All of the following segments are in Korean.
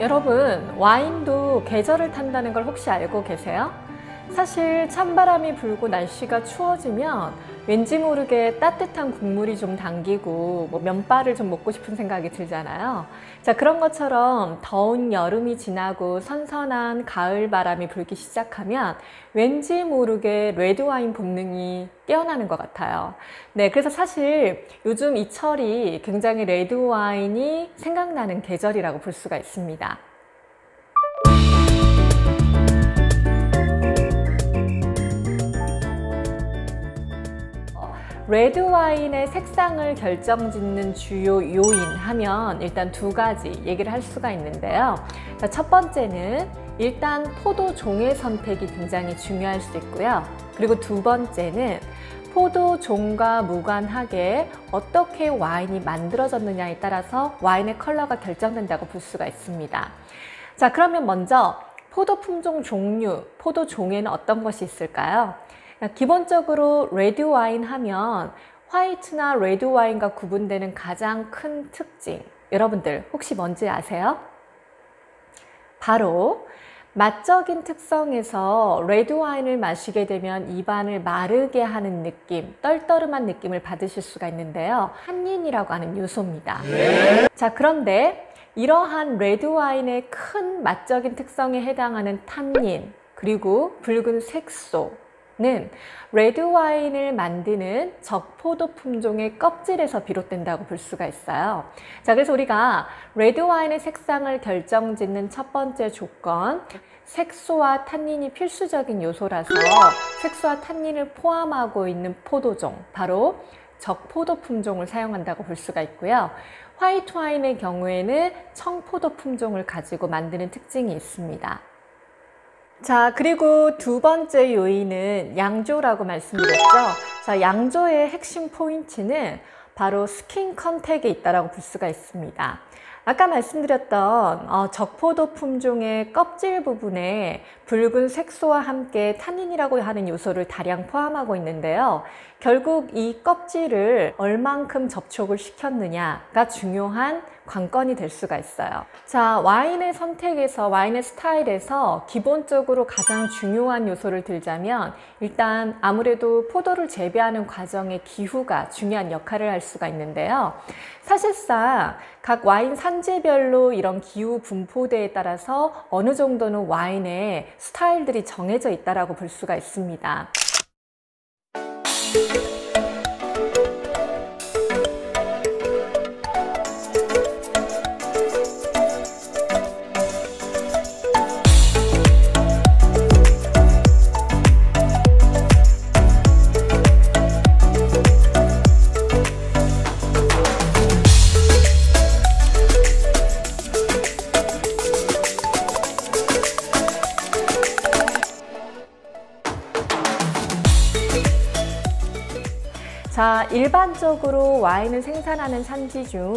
여러분, 와인도 계절을 탄다는 걸 혹시 알고 계세요? 사실 찬바람이 불고 날씨가 추워지면 왠지 모르게 따뜻한 국물이 좀 당기고 면발을 좀 먹고 싶은 생각이 들잖아요. 자, 그런 것처럼 더운 여름이 지나고 선선한 가을 바람이 불기 시작하면 왠지 모르게 레드와인 본능이 깨어나는 것 같아요. 네, 그래서 사실 요즘 이 철이 굉장히 레드와인이 생각나는 계절이라고 볼 수가 있습니다. 레드와인의 색상을 결정짓는 주요 요인 하면 일단 두 가지 얘기를 할 수가 있는데요. 첫 번째는 일단 포도종의 선택이 굉장히 중요할 수 있고요. 그리고 두 번째는 포도종과 무관하게 어떻게 와인이 만들어졌느냐에 따라서 와인의 컬러가 결정된다고 볼 수가 있습니다. 자, 그러면 먼저 포도 품종 종류, 포도종에는 어떤 것이 있을까요? 기본적으로 레드와인 하면 화이트나 레드와인과 구분되는 가장 큰 특징, 여러분들 혹시 뭔지 아세요? 바로 맛적인 특성에서 레드와인을 마시게 되면 입안을 마르게 하는 느낌, 떨떠름한 느낌을 받으실 수가 있는데요. 탄닌이라고 하는 요소입니다. 자, 그런데 이러한 레드와인의 큰 맛적인 특성에 해당하는 탄닌, 그리고 붉은 색소는 레드와인을 만드는 적포도 품종의 껍질에서 비롯된다고 볼 수가 있어요. 자, 그래서 우리가 레드와인의 색상을 결정짓는 첫 번째 조건, 색소와 탄닌이 필수적인 요소라서 색소와 탄닌을 포함하고 있는 포도종, 바로 적포도 품종을 사용한다고 볼 수가 있고요. 화이트 와인의 경우에는 청포도 품종을 가지고 만드는 특징이 있습니다. 자, 그리고 두 번째 요인은 양조라고 말씀드렸죠. 자, 양조의 핵심 포인트는 바로 스킨 컨택에 있다고 볼 수가 있습니다. 아까 말씀드렸던 적포도 품종의 껍질 부분에 붉은 색소와 함께 탄닌이라고 하는 요소를 다량 포함하고 있는데요. 결국 이 껍질을 얼만큼 접촉을 시켰느냐가 중요한 관건이 될 수가 있어요. 자, 와인의 선택에서, 와인의 스타일에서 기본적으로 가장 중요한 요소를 들자면 일단 아무래도 포도를 재배하는 과정의 기후가 중요한 역할을 할 수가 있는데요. 사실상 각 와인 산지별로 이런 기후 분포대에 따라서 어느 정도는 와인의 스타일들이 정해져 있다고 볼 수가 있습니다. 자, 일반적으로 와인을 생산하는 산지 중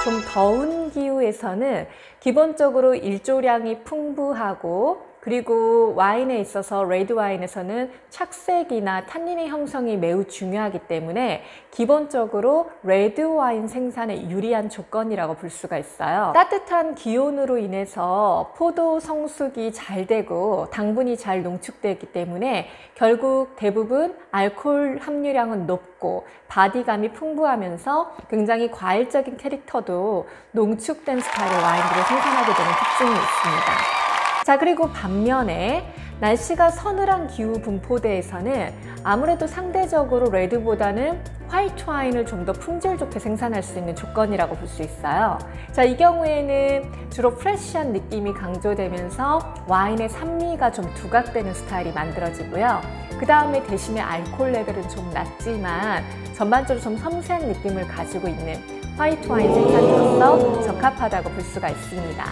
좀 더운 기후에서는 기본적으로 일조량이 풍부하고, 그리고 와인에 있어서 레드와인에서는 착색이나 탄닌의 형성이 매우 중요하기 때문에 기본적으로 레드와인 생산에 유리한 조건이라고 볼 수가 있어요. 따뜻한 기온으로 인해서 포도 성숙이 잘 되고 당분이 잘 농축되기 때문에 결국 대부분 알코올 함유량은 높고 바디감이 풍부하면서 굉장히 과일적인 캐릭터도 농축된 스타일의 와인들을 생산하게 되는 특징이 있습니다. 자, 그리고 반면에 날씨가 서늘한 기후 분포대에서는 아무래도 상대적으로 레드보다는 화이트 와인을 좀 더 품질 좋게 생산할 수 있는 조건이라고 볼 수 있어요. 자, 이 경우에는 주로 프레쉬한 느낌이 강조되면서 와인의 산미가 좀 두각되는 스타일이 만들어지고요. 그 다음에 대신에 알코올 레벨은 좀 낮지만 전반적으로 좀 섬세한 느낌을 가지고 있는 화이트 와인 생산으로서 적합하다고 볼 수가 있습니다.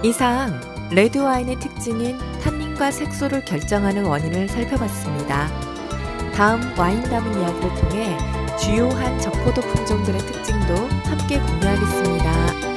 이상 레드와인의 특징인 탄닌과 색소를 결정하는 원인을 살펴봤습니다. 다음 와인 담은 이야기를 통해 주요한 적포도 품종들의 특징도 함께 공유하겠습니다.